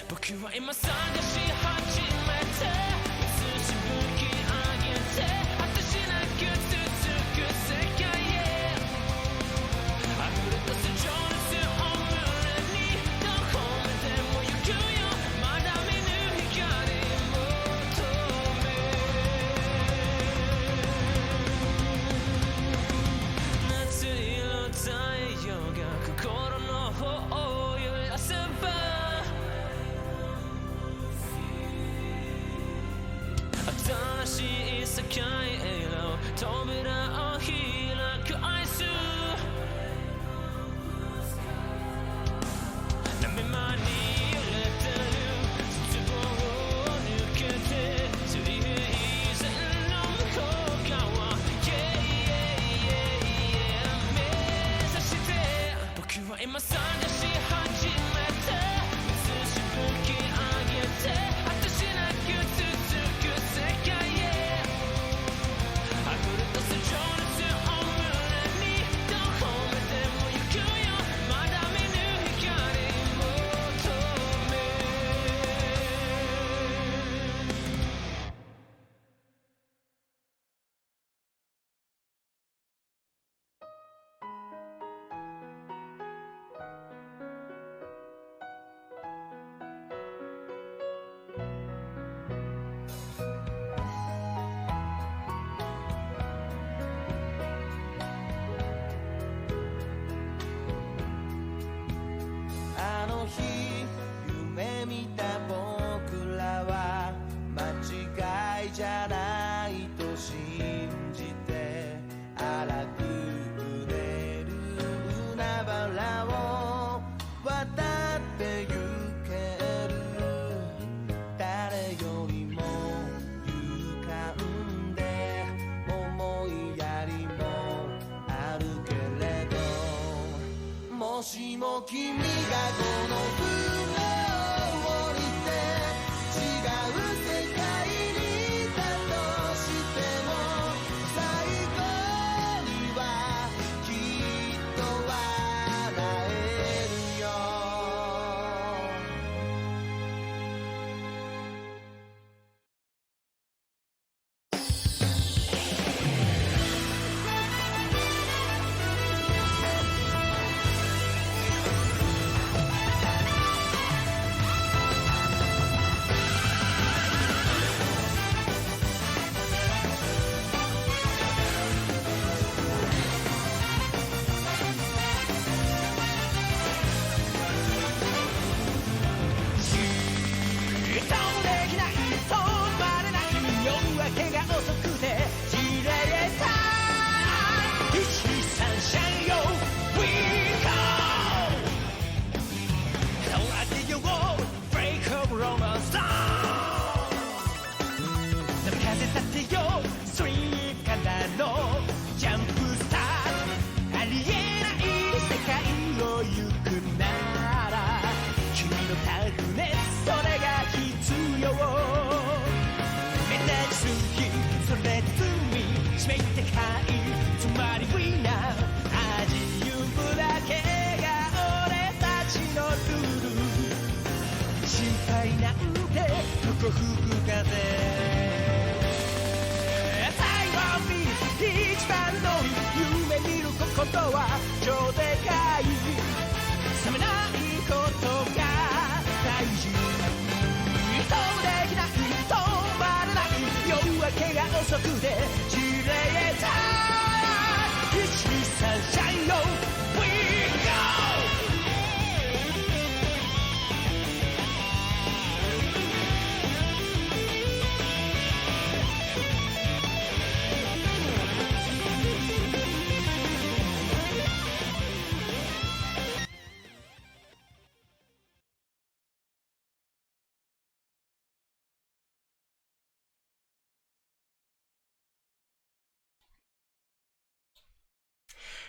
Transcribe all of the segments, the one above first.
僕は今探し始めて寿司ぶき上げて果てしなく続く世界へ溢れ出す情熱を胸にどこまでも行くよまだ見ぬ光求め夏色太陽が心の方を揺らせば新しい世界への扉を開くアイス波間に揺れてる絶望を抜けて水平線の向こう側 Yeah, yeah, yeah, yeah 目指して僕は今探し始めて水しぶき上げて果てしなく続く世界へ溢れ出す情熱を胸にどこまでも行くよまだ見ぬ光求めあの日夢見た僕らは間違いじゃないと信じて荒く揺れる海原を渡って行ける誰よりも勇敢で思いやりもあるけれどもしも君がこの船を降りて違う世界にいたとしても最後にはきっと笑えるよ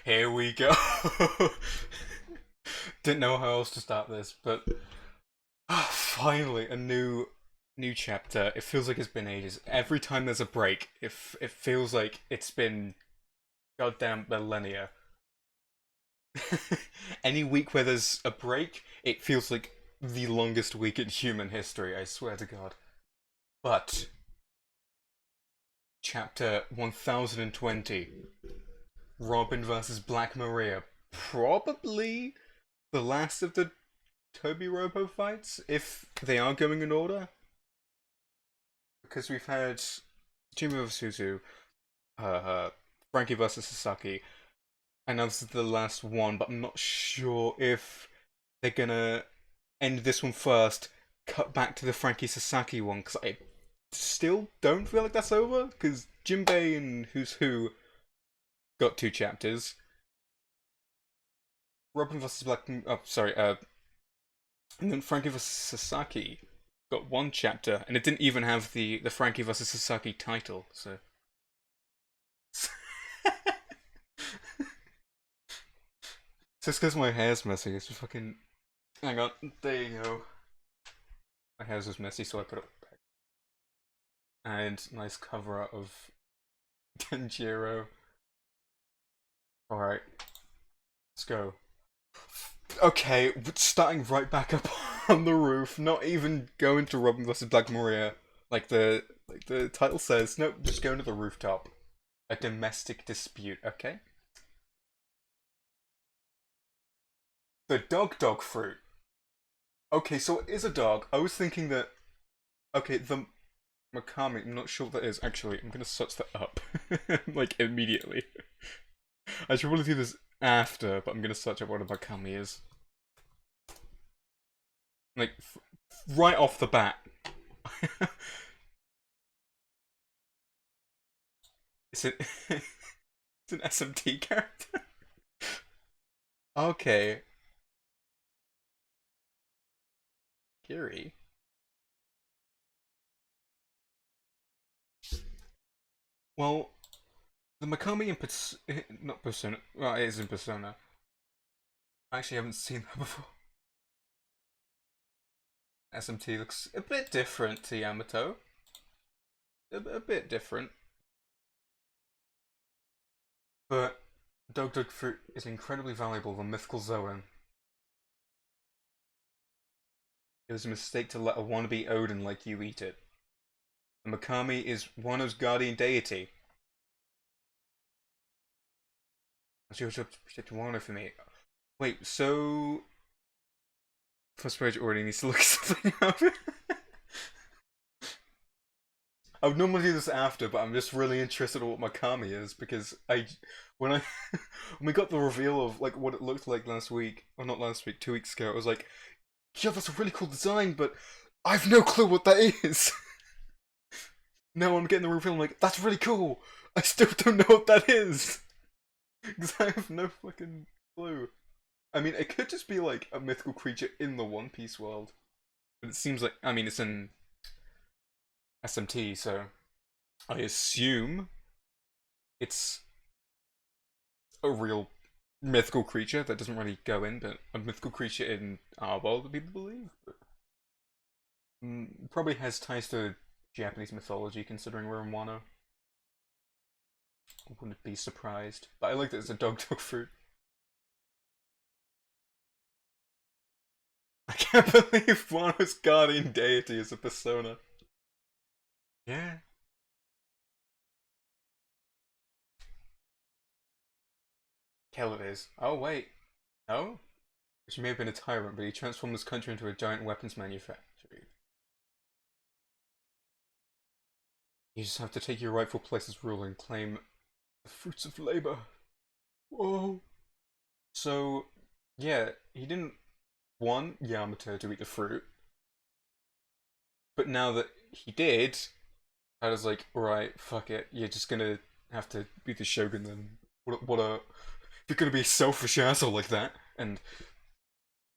Here we go. Didn't know how else to start this, but finally a new chapter. It feels like it's been ages. Every time there's a break, it feels like it's been goddamn millennia. Any week where there's a break, it feels like the longest week in human history, I swear to God. But chapter 1020, Robin versus Black Maria, probably the last of the Toby Robo fights, if they are going in order. Because we've had Jimmy vs. Suzu, Frankie versus Sasaki, and now this is the last one, but I'm not sure if they're gonna end this one first, cut back to the Frankie Sasaki one, because I still don't feel like that's over, because Jinbei and Who's Who got 2 chapters. Robin vs. Black... Oh, sorry, and then Frankie vs. Sasaki got 1 chapter, and it didn't even have the Frankie vs. Sasaki title, so... Just because my hair's messy, it's just fucking... Hang on, there you go. My hair's just messy, so I put it back. And nice cover art of Denjiro. Alright. Let's go. Okay, starting right back up on the roof, not even going to Robin vs. Black Maria, like the title says. Nope, just going to the rooftop. A domestic dispute, okay? The dog fruit. Okay, so it is a dog. I was thinking that... Okay, the Makami, I'm not sure what that is. Actually, I'm gonna search that up. Like, immediately. I should probably do this after, but I'm gonna search up what a Makami is. Like, right off the bat. It's an SMT character? Okay. Gary. Well, the Makami in not Persona. Well, it is in Persona. I actually haven't seen that before. SMT looks a bit different to Yamato. A bit different. But Dog fruit is incredibly valuable for mythical Zoan. It was a mistake to let a wannabe Odin like you eat it. The Makami is Wano's guardian deity. That's your job to protect Wano for me. Wait, so... First page already needs to look something up. I would normally do this after, but I'm just really interested in what Makami is, because when we got the reveal of like what it looked like last week, or not last week, 2 weeks ago, I was like, yeah, that's a really cool design, but I've no clue what that is. Now I'm getting the reveal, I'm like, that's really cool. I still don't know what that is. Because I have no fucking clue. I mean, it could just be like a mythical creature in the One Piece world. But it seems like, I mean, it's in SMT, so I assume it's a real mythical creature that doesn't really go in, but a mythical creature in our world, that people believe. But, probably has ties to Japanese mythology, considering we're in Wano. I wouldn't be surprised. But I like that it's a dog fruit. I can't believe Wano's guardian deity is a persona. Yeah. Hell it is. Oh wait. No? She may have been a tyrant, but he transformed this country into a giant weapons manufactory. You just have to take your rightful place as ruler and claim the fruits of labor. Whoa. So, yeah, he didn't want Yamato to eat the fruit. But now that he did, I was like, alright, fuck it. You're just gonna have to be the shogun then. What a... If you're gonna be a selfish asshole like that, and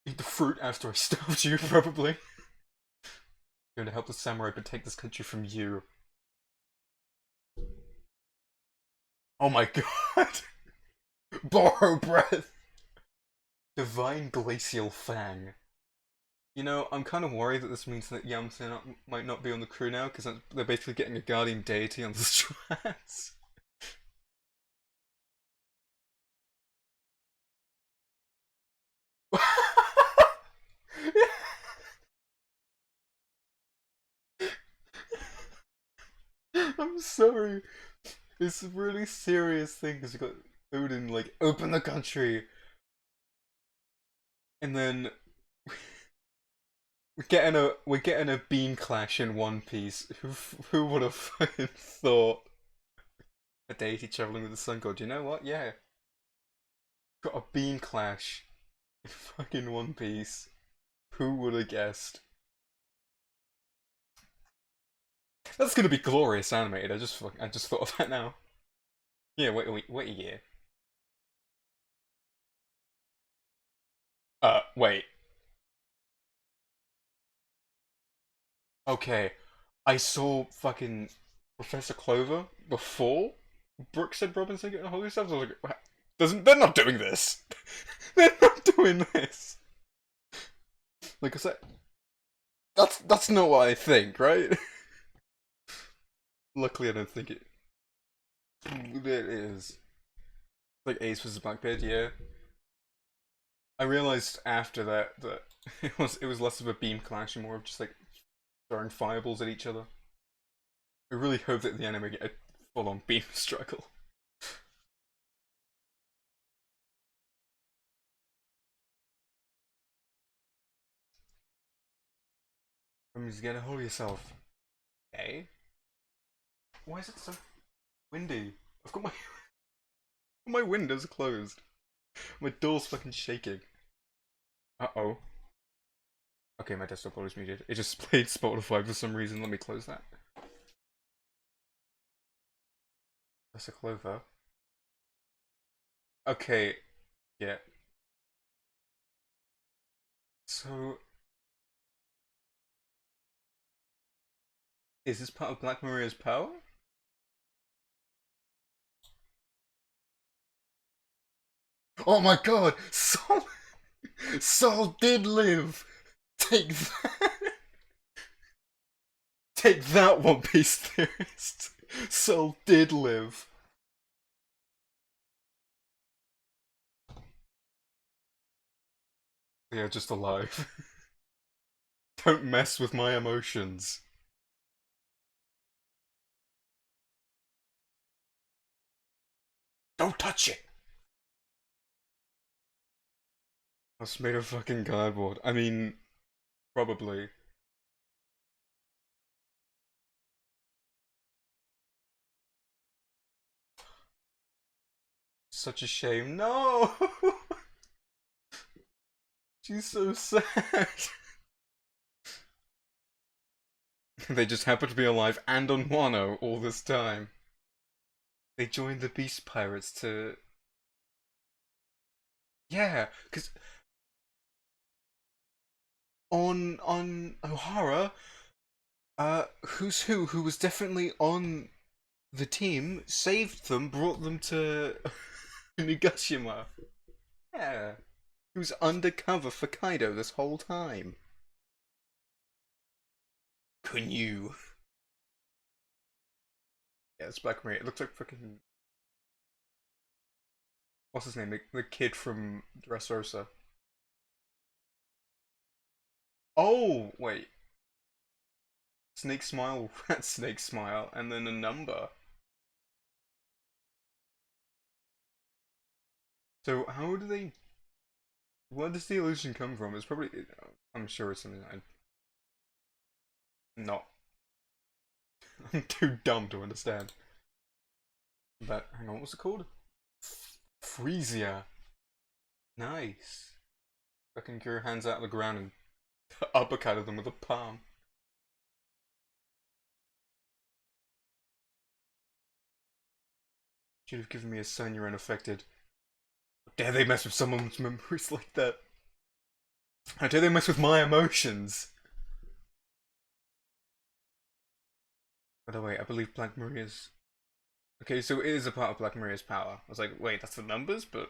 eat the fruit after I starved you, probably. Going to help the samurai protect this country from you. Oh my god! Borrow breath! Divine Glacial Fang. You know, I'm kind of worried that this means that Yamato might not be on the crew now, because they're basically getting a guardian deity on the strats. I'm sorry. It's a really serious thing because you got Odin like open the country, and then we're getting a beam clash in One Piece. Who would have fucking thought a deity traveling with the sun god? You know what? Yeah, got a beam clash in fucking One Piece. Who would have guessed? That's gonna be glorious animated. I just thought of that now. Yeah, wait a year. Wait. Okay, I saw fucking Professor Clover before Brooke said Robinson getting a holy stuff. I was like, doesn't they're not doing this. They're not doing this. Like I said, that's not what I think, right? Luckily, I don't think it is. Like Ace was a Blackbeard, yeah. I realized after that it was less of a beam clash and more of just like throwing fireballs at each other. I really hope that the anime get a full-on beam struggle. That means get a hold of yourself. Okay. Why is it so windy? I've got my windows closed. My door's fucking shaking. Uh-oh. Okay, my desktop always muted. It just played Spotify for some reason. Let me close that. That's a clover. Okay, yeah. So, is this part of Black Maria's power? Oh my god! Sol did live! Take that! Take that, One Piece theorist! Sol did live! Yeah, just alive. Don't mess with my emotions. Don't touch it! I was made of fucking cardboard. I mean, probably. Such a shame. No! She's so sad. They just happen to be alive and on Wano all this time. They joined the Beast Pirates to. Yeah, because on Ohara, who's who was definitely on the team, saved them, brought them to Nigashima. Yeah, who's undercover for Kaido this whole time. Kunyu. Yeah, it's Black Maria. It looks like fucking what's his name? The kid from Dressrosa. Oh wait, Snake Smile. Snake Smile, and then a number. So how do they? Where does the illusion come from? It's probably. I'm sure it's something I'm not. I'm too dumb to understand. But hang on, what's it called? Freesia. Nice. Fucking your hands out of the ground and uppercutted them with a palm. Should have given me a sign you're unaffected. How dare they mess with someone's memories like that? How dare they mess with my emotions? By the way, I believe Black Maria's. Okay, so it is a part of Black Maria's power. I was like, wait, that's the numbers, but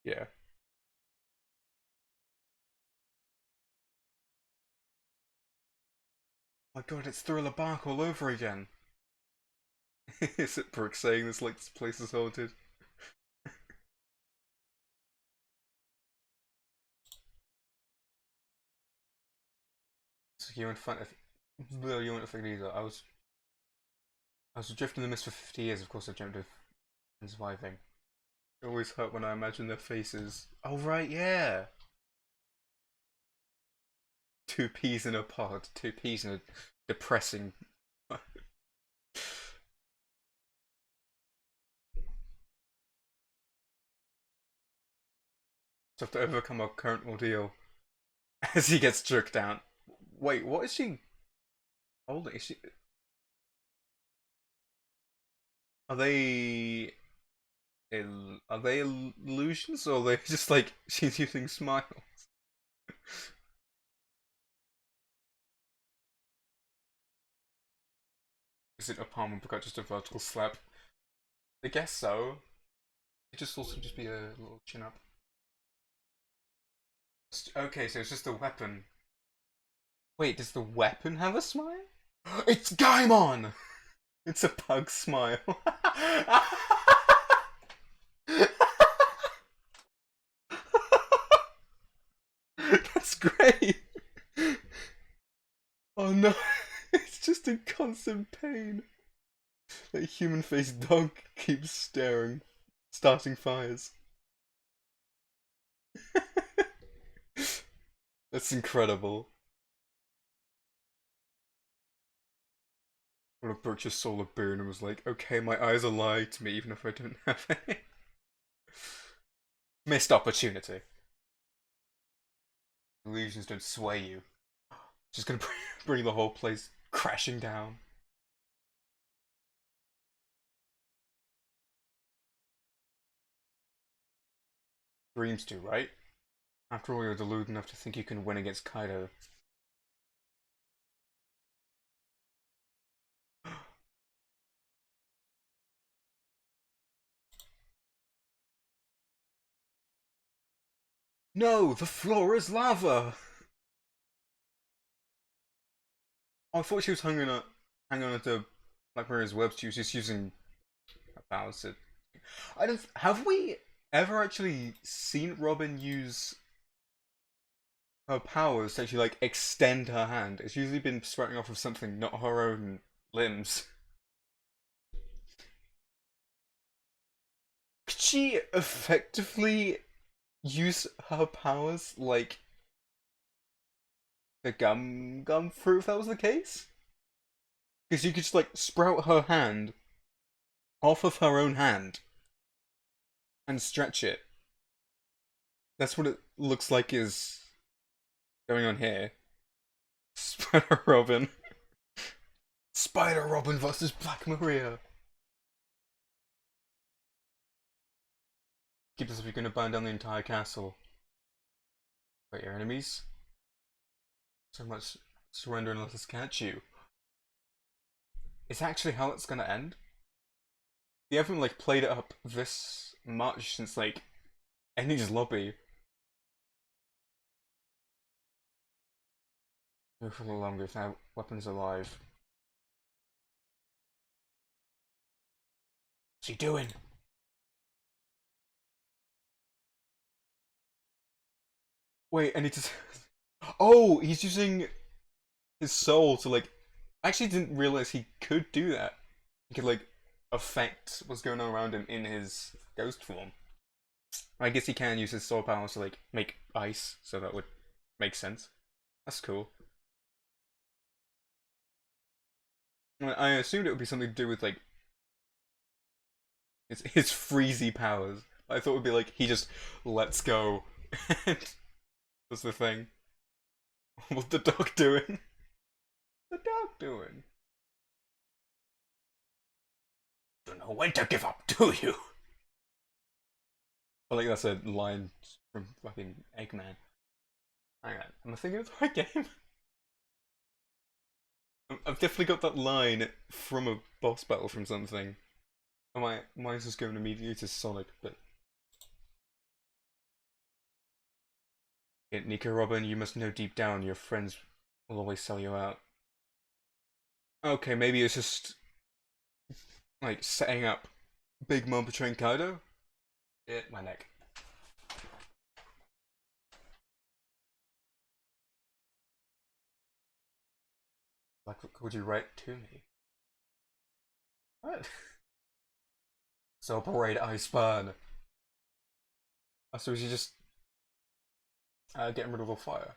yeah. My god, it's Thriller Bark all over again. Is it Brooke saying this like this place is haunted? So you weren't fun. No, you weren't affected either. I was I was adrift in the mist for 50 years, of course I dreamt of surviving. It always hurt when I imagine their faces. Oh right, yeah! Two peas in a pod, two peas in a depressing... So have to overcome our current ordeal as he gets jerked down. Wait, what is she holding? Is she... Are they... Are they illusions, or are they just like she's using smiles? Is it a palm uppercut, just a vertical slap? I guess so. It just also just be a little chin up. Okay, so it's just a weapon. Wait, does the weapon have a smile? It's Gaimon! It's a pug smile. That's great! Oh no, it's just in constant pain. That human faced dog keeps starting fires. That's incredible. When approached a solar boon and was like, okay, my eyes are lying to me even if I don't have any. Missed opportunity. Illusions don't sway you. Just gonna bring the whole place crashing down. Dreams do, right? After all, you're deluded enough to think you can win against Kaido. No, the floor is lava! Oh, I thought she was hanging on to Black Mirror's webs. She was just using her powers to... I don't... Have we ever actually seen Robin use her powers to actually, like, extend her hand? It's usually been sprouting off of something, not her own limbs. Could she effectively use her powers like the gum fruit if that was the case? Because you could just like sprout her hand off of her own hand and stretch it. That's what it looks like is going on here. Spider Robin. Spider Robin versus Black Maria. Keep this if you're gonna burn down the entire castle. Wait, your enemies? So much surrender and let us catch you. Is that actually how it's gonna end? They haven't like played it up this much since like Eni's lobby. Move for a little longer if now weapons alive. What's he doing? Wait, and he just... Oh, he's using his soul to like... I actually didn't realize he could do that. He could like affect what's going on around him in his ghost form. I guess he can use his soul powers to like make ice, so that would make sense. That's cool. I assumed it would be something to do with like his freezy powers. I thought it would be like he just lets go and that's the thing. What's the dog doing? The dog doing? Don't know when to give up, do you? I think that's a line from fucking Eggman. Hang on, am I thinking of the right game? I've definitely got that line from a boss battle from something. Mine's just going immediately to Sonic, but... Yeah, Nico Robin, you must know deep down your friends will always sell you out. Okay, maybe it's just... like, setting up Big Mom betraying Kaido? Hit my neck. Like, what would you write to me? What? So operate ice burn. Oh, so is he just getting rid of all fire?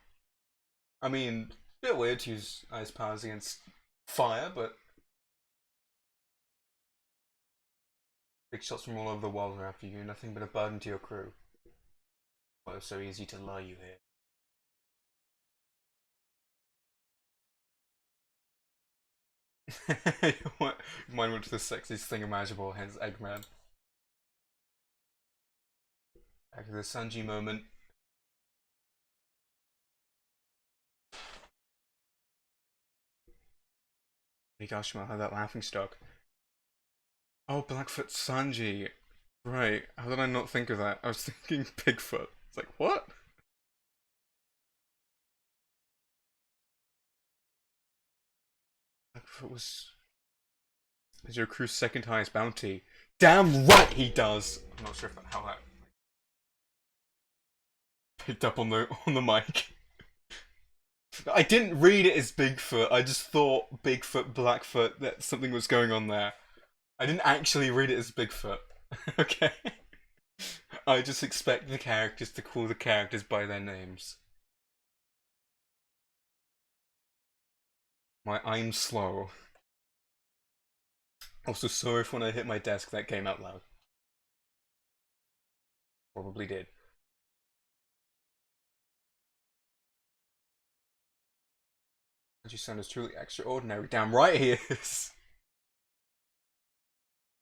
I mean, a bit weird to use ice powers against fire, but big shots from all over the world are after you. Nothing but a burden to your crew. Well, it's so easy to lure you here. Mine went to the sexiest thing imaginable, hence Eggman. Back to the Sanji moment. Nigashima had that laughing stock. Oh, Blackfoot Sanji. Right. How did I not think of that? I was thinking Bigfoot. It's like, what? Blackfoot was... Is your crew's second highest bounty? Damn right he does! I'm not sure how that picked up on the mic. I didn't read it as Bigfoot, I just thought Bigfoot, Blackfoot, that something was going on there. I didn't actually read it as Bigfoot. Okay? I just expect the characters to call the characters by their names. I'm slow. Also, sorry if when I hit my desk that came out loud. Probably did. Your son is truly extraordinary. Damn right he is.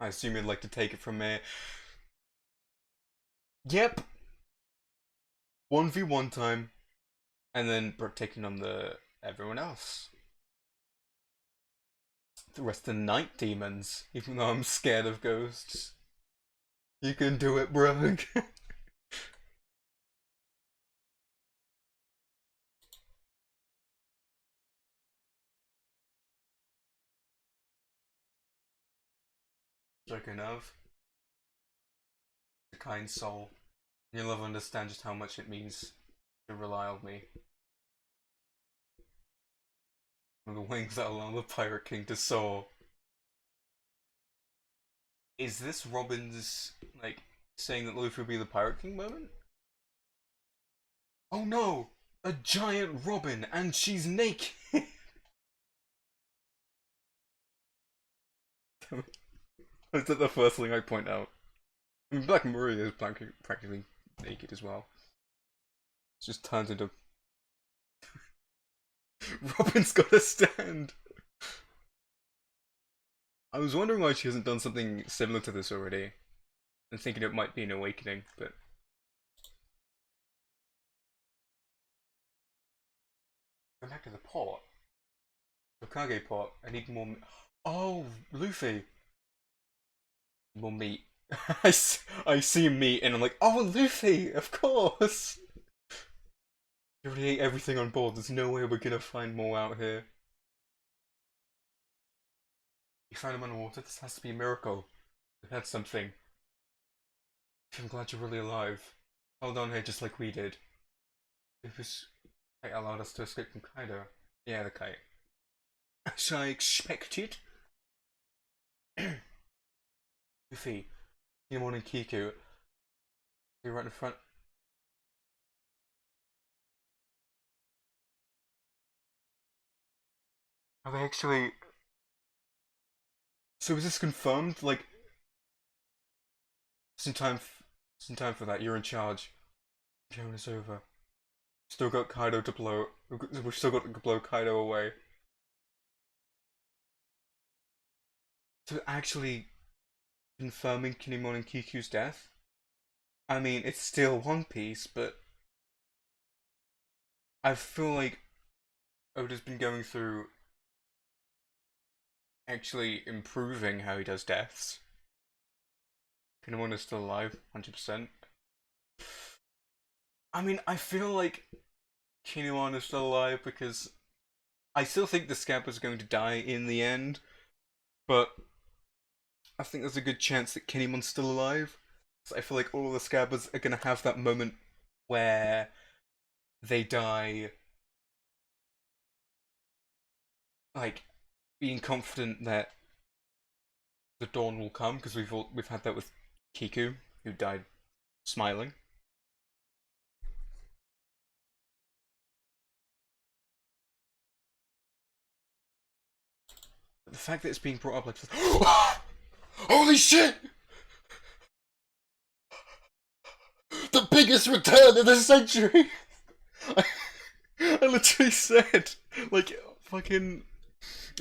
I assume you'd like to take it from me. Yep. 1v1 time. And then Brooke taking on everyone else. The rest of the night demons. Even though I'm scared of ghosts. You can do it, Brooke. Spoken of. The kind soul. You'll never understand just how much it means to rely on me. From the wings that allow the Pirate King to soar. Is this Robin's, like, saying that Luffy will be the Pirate King moment? Oh no! A giant Robin, and she's naked! Is that the first thing I point out? I mean, Black Maria is practically naked as well. It just turns into... Robin's got a stand! I was wondering why she hasn't done something similar to this already. And thinking it might be an awakening, but... Go back to the port. Okage port. I need more... Oh, Luffy! More meat. I see meat and I'm like, oh, Luffy, of course! You already ate everything on board, there's no way we're gonna find more out here. You found him underwater? This has to be a miracle. We've had something. I'm glad you're really alive. Hold on here just like we did. Luffy's kite allowed us to escape from Kaido. Yeah, the kite. As I expected. Luffy, Kinemon and Kiku, you're right in front. Are they actually... So is this confirmed? Like, some time for that. You're in charge. Joan is over. Still got Kaido to blow. We've still got to blow Kaido away. So actually confirming Kinemon and Kiku's death? I mean, it's still One Piece, but I feel like Oda's been going through actually improving how he does deaths. Kinemon is still alive, 100%. I mean, I feel like Kinemon is still alive because I still think the Scab is going to die in the end, but I think there's a good chance that Kinemon's still alive. So I feel like all of the Scabbers are going to have that moment where they die, like, being confident that the dawn will come, because we've had that with Kiku, who died smiling. But the fact that it's being brought up like this, holy shit! The biggest return of the century! I literally said, like, fucking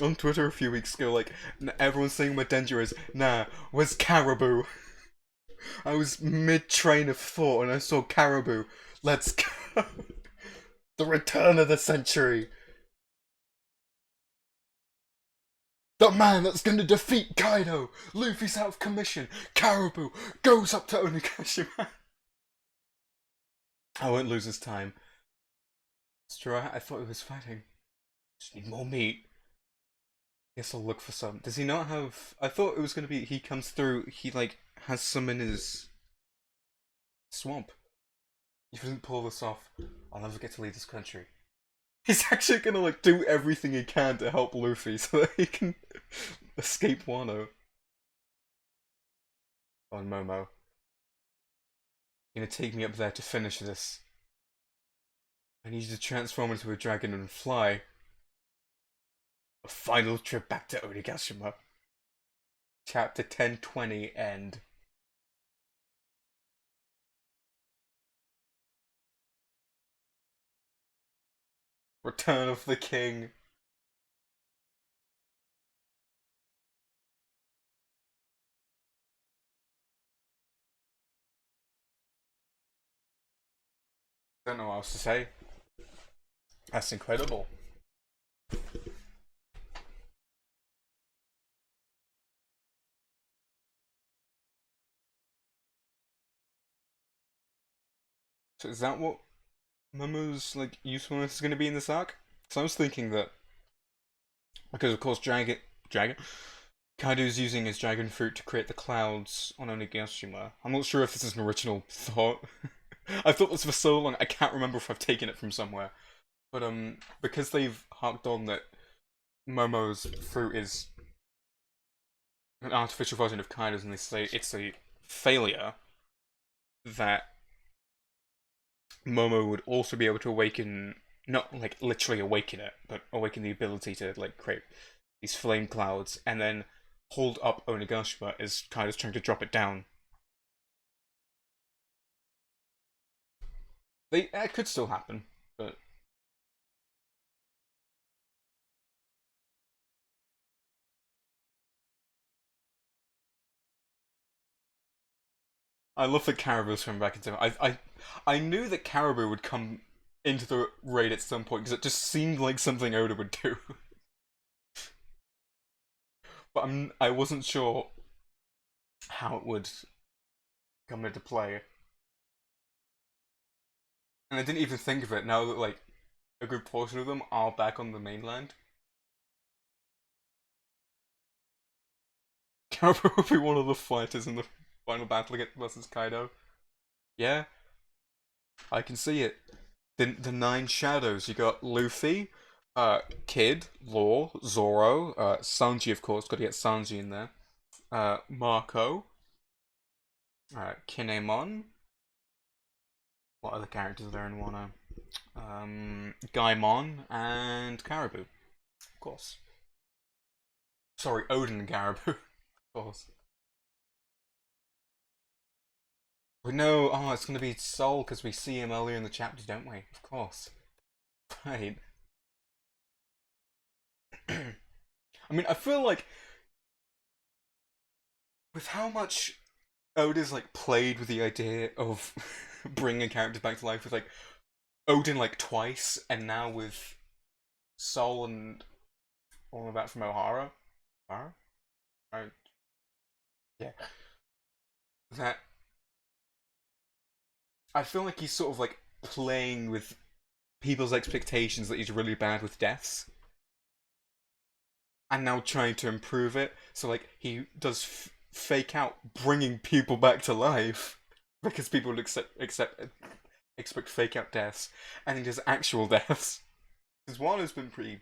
on Twitter a few weeks ago, like, everyone's saying where Danger is. Nah, where's Caribou? I was mid-train of thought and I saw Caribou. Let's go! The return of the century! The man that's gonna defeat Kaido! Luffy's out of commission! Caribou goes up to Onigashima! I won't lose his time. It's true, I thought he was fighting. Just need more meat. Guess I'll look for some. Does he not have... I thought it was gonna be he comes through, he like has some in his swamp. If he doesn't pull this off, I'll never get to leave this country. He's actually gonna like do everything he can to help Luffy so that he can escape Wano. On Momo. You're gonna take me up there to finish this. I need you to transform into a dragon and fly. A final trip back to Onigashima. Chapter 1020 end. Return of the King. Don't know what else to say. That's incredible. So is that what Momo's like usefulness is going to be in this arc? So I was thinking that because of course Kaido's using his dragon fruit to create the clouds on Onigashima. I'm not sure if this is an original thought. I've thought this for so long I can't remember if I've taken it from somewhere. But because they've harked on that Momo's fruit is an artificial version of Kaido's and they say it's a failure, that Momo would also be able to awaken, not like literally awaken it, but awaken the ability to like create these flame clouds and then hold up Onigashima as Kaido's trying to drop it down. That could still happen, but I love that Caribou's coming back into it. I knew that Caribou would come into the raid at some point because it just seemed like something Oda would do. But I wasn't sure how it would come into play. And I didn't even think of it now that like a good portion of them are back on the mainland. Caribou will be one of the fighters in the final battle versus Kaido. Yeah, I can see it. The Nine Shadows. You got Luffy, Kid, Law, Zoro, Sanji of course. Got to get Sanji in there. Marco, Kinemon. What other characters are there in Wano? Gaimon and Caribou, of course. Sorry, Odin and Caribou, of course. We know, oh, it's going to be Soul because we see him earlier in the chapter, don't we? Of course. Right. I mean, I feel like with how much Oda's like played with the idea of bringing characters back to life with like Odin like twice, and now with Soul and all of that from Ohara. Ohara? Right. Yeah. That I feel like he's sort of like playing with people's expectations that he's really bad with deaths, and now trying to improve it. So like he does fake out bringing people back to life because people would expect fake out deaths, and he does actual deaths. Because Wano's been pretty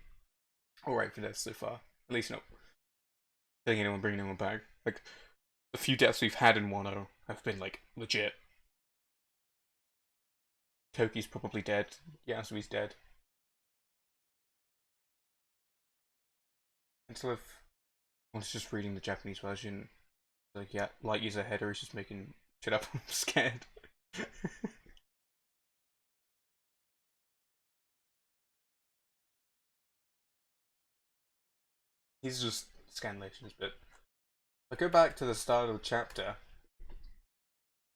alright for this so far. At least not killing anyone, bringing anyone back. Like, the few deaths we've had in Wano have been, like, legit. Toki's probably dead. Yasui's dead. Instead of... I was just reading the Japanese version. Like, yeah, light user header is just making shit up. I'm scared. He's just scanlations, but I go back to the start of the chapter.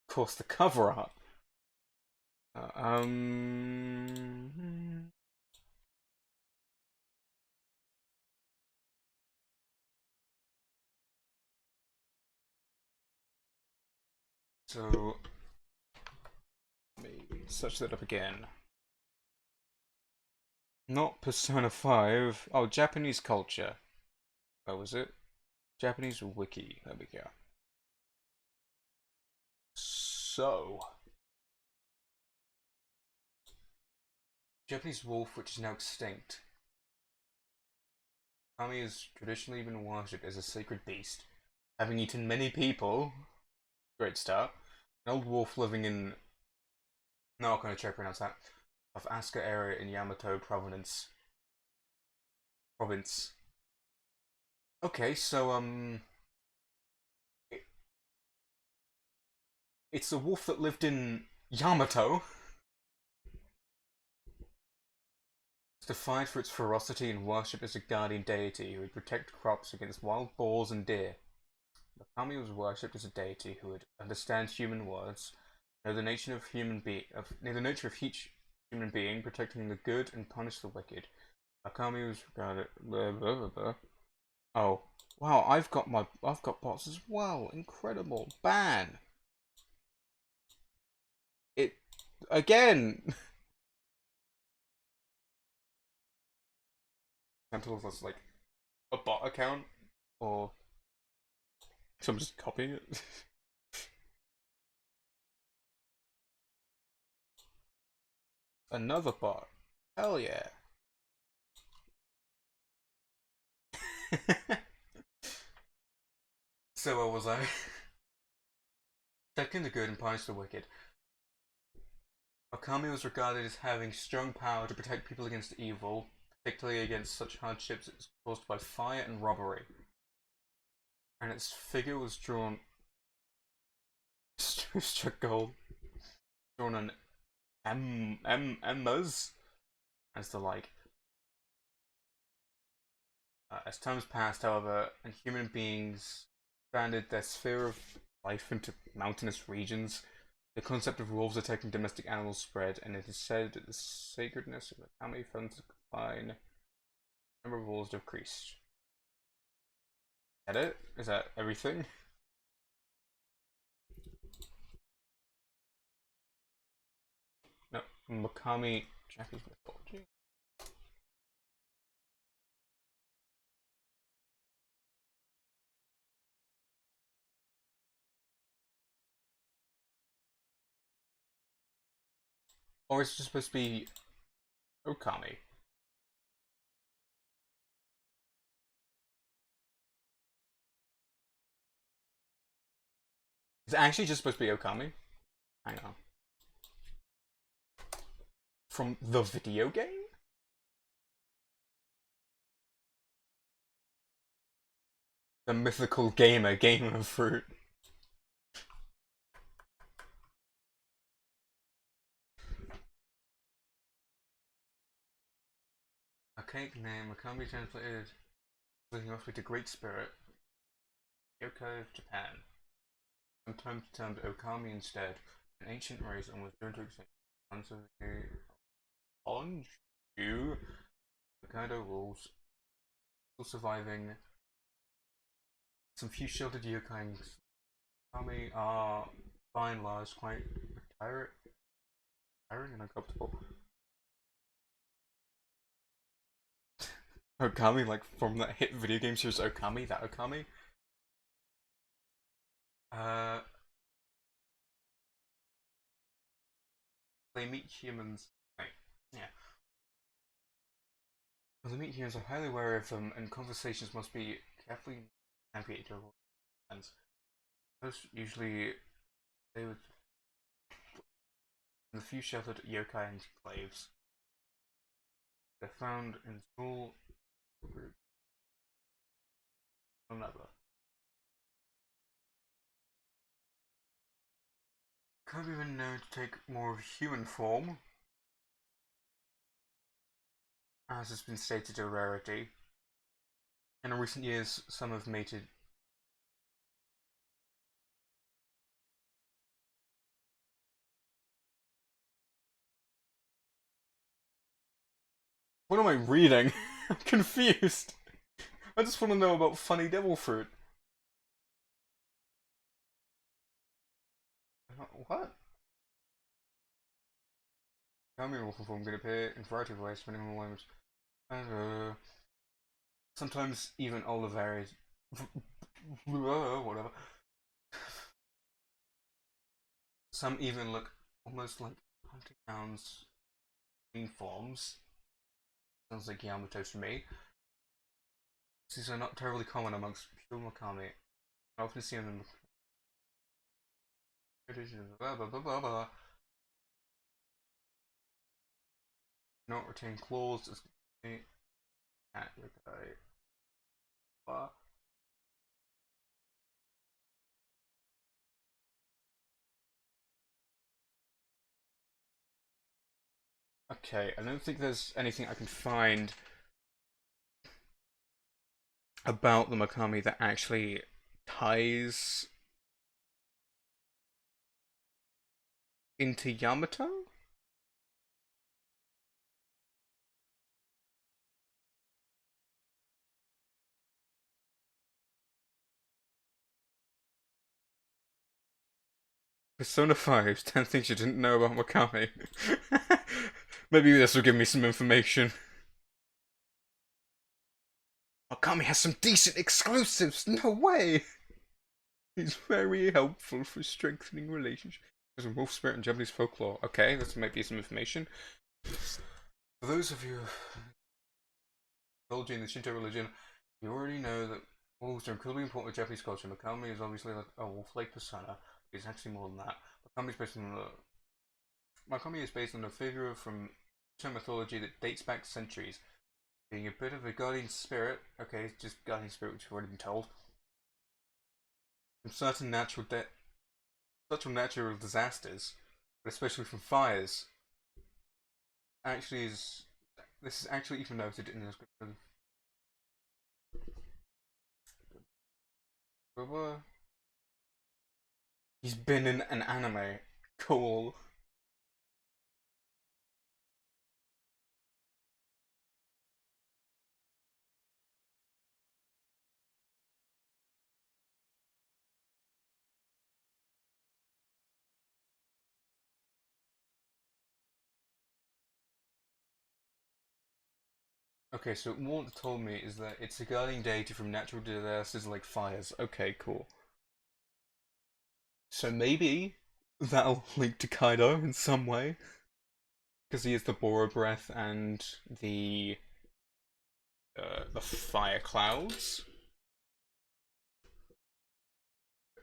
Of course, the cover art. Uh, um. So, maybe search that up again. Not Persona 5. Oh, Japanese culture. Oh, was it? Japanese wiki. There we go. So, Japanese wolf, which is now extinct. Kami has traditionally been worshipped as a sacred beast, having eaten many people. Great start. An old wolf living in... No, I'm gonna try to pronounce that. Of Asuka area in Yamato province. Okay, so, it's a wolf that lived in Yamato. It's defined for its ferocity and worshipped as a guardian deity who would protect crops against wild boars and deer. Makami was worshipped as a deity who would understand human words, know the nature of each human being, protecting the good and punish the wicked. Makami was regarded. Blah, blah, blah, blah. Oh, wow! I've got bots as well. Incredible. Ban it again. Sentinels as like a bot account, or so I'm just copying it. Another bot. Hell yeah. So what was I? Protecting the good and punish the wicked. Akami was regarded as having strong power to protect people against evil, particularly against such hardships as caused by fire and robbery. And its figure was drawn struck gold, drawn on embers as the like. As times passed, however, and human beings expanded their sphere of life into mountainous regions, the concept of wolves attacking domestic animals spread, and it is said that the sacredness of the family funds to confine the number of wolves decreased. Is that it? Is that everything? No, Makami Japanese mythology. Or is it just supposed to be Okami? Is it actually just supposed to be Okami? I know. From the video game? The mythical gamer, Gamer of Fruit. Archaic name, Makami translated looking off to Great Spirit, Yokai of Japan. Sometimes termed Okami instead, an ancient race and was doomed to extinction. Once of the Onju Hokkaido rules, still surviving. Some few sheltered yokai Okami are by and large quite tiring and uncomfortable. Okami, like from that hit video game series Okami, that Okami. Uh, they meet humans. Wait, yeah. When they meet humans, are highly wary of them, and conversations must be carefully navigated. lands. Most usually, they would the few sheltered yokai enclaves. They're found in small groups. Another. Could be been known to take more of a human form, as has been stated a rarity. In recent years, some have mated. What am I reading? I'm confused. I just want to know about funny devil fruit. What? Coming awful form can appear in a variety of ways, depending on the language. Sometimes even older varies. Whatever. Some even look almost like hunting hounds in forms. Sounds like Yamato to me. These are not terribly common amongst pure Makami. I often see them in blah blah blah blah blah. Not retain claws as cat yokai. Blah. Okay, I don't think there's anything I can find about the Makami that actually ties into Yamato? Persona 5, 10 things you didn't know about Makami. Maybe this will give me some information. Makami has some decent exclusives, no way! He's very helpful for strengthening relationships. There's a wolf spirit in Japanese folklore. Okay, this might be some information. For those of you indulging in the Shinto religion, you already know that wolves are incredibly important to Japanese culture. Makami is obviously like a wolf-like persona. It's actually more than that. Makami is based on a figure from Shinto mythology that dates back centuries. Being a bit of a guardian spirit, okay, just guardian spirit, which we've already been told, from certain natural disasters, but especially from fires. This is actually even noted in the description. He's been in an anime. Cool. Okay, so what told me is that it's a guardian deity from natural disasters like fires. Okay, cool. So maybe that'll link to Kaido in some way, because he is the Boro breath and the fire clouds.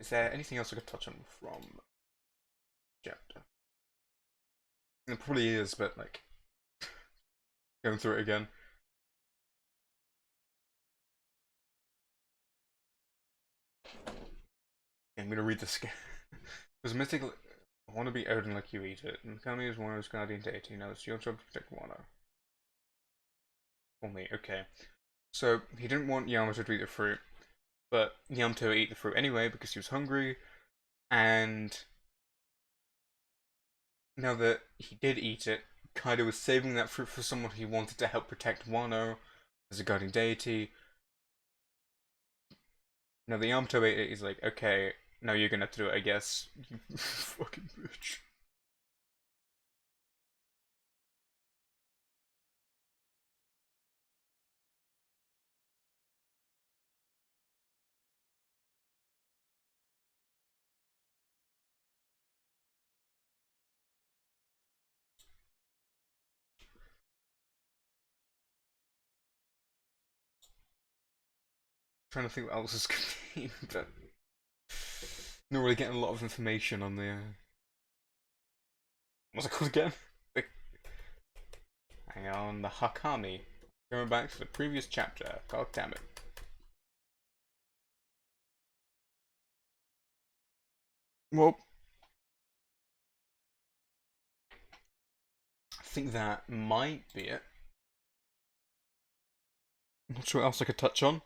Is there anything else I could touch on from chapter? It probably is, but like going through it again. I'm gonna read this again. There's a mythical. I want to be Odin like you eat it. Mikami is Wano's guardian deity. Now it's your job to protect Wano. For me, okay. So he didn't want Yamato to eat the fruit, but Yamato ate the fruit anyway because he was hungry, and now that he did eat it, Kaido was saving that fruit for someone he wanted to help protect Wano as a guardian deity. Now the Yamato ate it, he's like, okay, now you're gonna have to do it, I guess. You fucking bitch. Trying to think what else is going to be, but Not really getting a lot of information on the. What's it called again? The, hang on, the Hakami. Going back to the previous chapter. God damn it. Well, I think that might be it. I'm not sure what else I could touch on.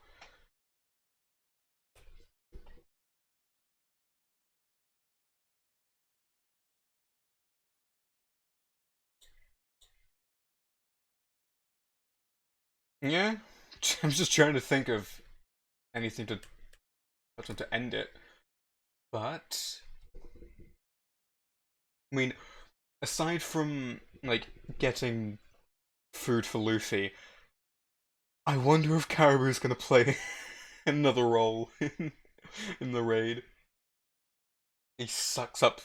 Yeah, I'm just trying to think of anything to touch on to end it. But I mean, aside from like getting food for Luffy, I wonder if Caribou's gonna play another role in the raid. He sucks up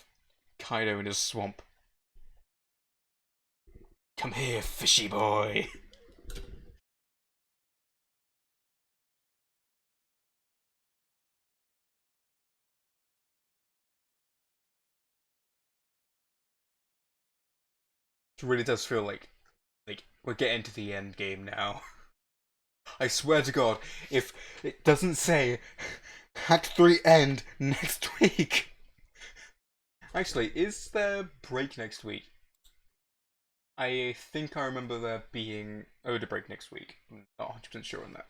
Kaido in his swamp. Come here, fishy boy. It really does feel like we're getting to the end game now. I swear to God, if it doesn't say Act 3 end next week. Actually, is there break next week? I think I remember there being Oda break next week. I'm not 100% sure on that.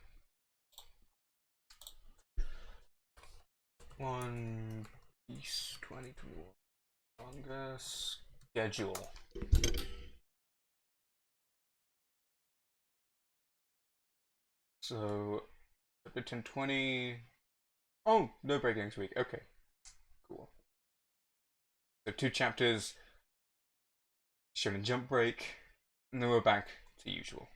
One Piece 2021 manga schedule. So, chapter 1020. Oh, no break next week. Okay, cool. So 2 chapters, Shonen Jump break, and then we're back to usual.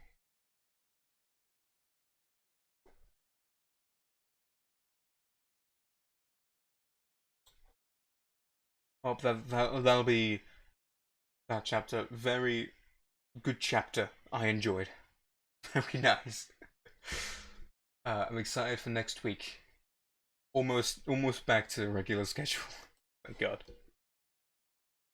Oh, that'll be that chapter. Very good chapter. I enjoyed. Very nice. I'm excited for next week. Almost back to the regular schedule. Thank God.